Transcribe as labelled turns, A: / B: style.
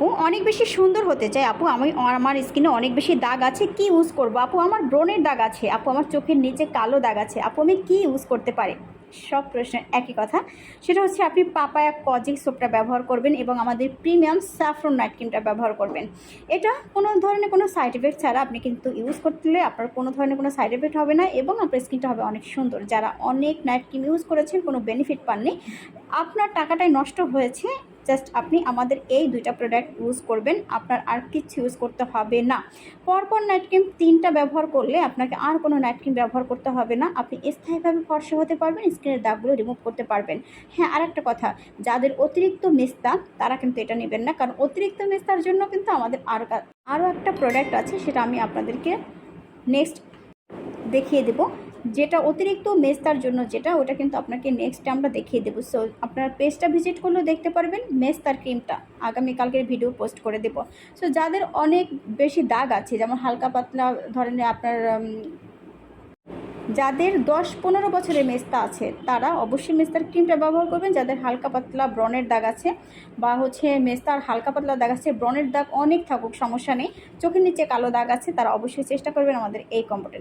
A: আপু অনেক বেশি সুন্দর হতে চাই আপু, আমি আমার স্কিনে অনেক বেশি দাগ আছে, কি ইউজ করব আপু? আমার ব্রণের দাগ আছে আপু, আমার চোখের নিচে কালো দাগ আছে আপু, আমি কি ইউজ করতে পারি? সব প্রশ্নের একই কথা, সেটা হচ্ছে আপনি পাপায়া কজিক সোপটা ব্যবহার করবেন এবং আমাদের প্রিমিয়াম স্যাফরন নাইট ক্রিমটা ব্যবহার করবেন। এটা কোনো ধরনের কোনো সাইড এফেক্ট ছাড়া আপনি কিন্তু ইউজ করলে আপনার কোনো ধরনের কোনো সাইড এফেক্ট হবে না এবং আপনার স্কিনটা হবে অনেক সুন্দর। যারা অনেক নাইট ক্রিম ইউজ করেছেন কোনো বেনিফিট পাননি, আপনার টাকাটাই নষ্ট হয়েছে, জাস্ট আপনি আমাদের এই দুইটা প্রোডাক্ট ইউজ করবেন, আপনার আর কিছু ইউজ করতে হবে না। পরপর নাইট ক্রিম 3টা ব্যবহার করলে আপনাকে আর কোনো নাইট ক্রিম ব্যবহার করতে হবে না, আপনি স্থায়ীভাবে ফর্সা হতে পারবেন, স্কিনের দাগগুলো রিমুভ করতে পারবেন। হ্যাঁ, আর একটা কথা, যাদের অতিরিক্ত মেস্তা তারা কিন্তু এটা নেবেন না, কারণ অতিরিক্ত মেস্তার জন্য কিন্তু আমাদের আরও একটা প্রোডাক্ট আছে, সেটা আমি আপনাদেরকে নেক্সট দেখিয়ে দেবো। যেটা অতিরিক্ত মেস্তার জন্য, যেটা ওটা কিন্তু আপনাকে নেক্সট আমরা দেখিয়ে দেবো। সো আপনার পেজটা ভিজিট করলেও দেখতে পারবেন মেস্তার ক্রিমটা, আগামীকালকের ভিডিও পোস্ট করে দেবো। সো যাদের অনেক বেশি দাগ আছে, যেমন হালকা পাতলা ধরনের আপনার যাদের 10-15 বছরের মেস্তা আছে তারা অবশ্যই মেস্তার ক্রিমটা ব্যবহার করবেন। যাদের হালকা পাতলা ব্রণের দাগ আছে বা হচ্ছে মেস্তার হালকা পাতলা দাগ আছে, ব্রণের দাগ অনেক থাকুক সমস্যা নেই, চোখের নিচে কালো দাগ আছে, তারা অবশ্যই চেষ্টা করবেন আমাদের এই কম্বোটা।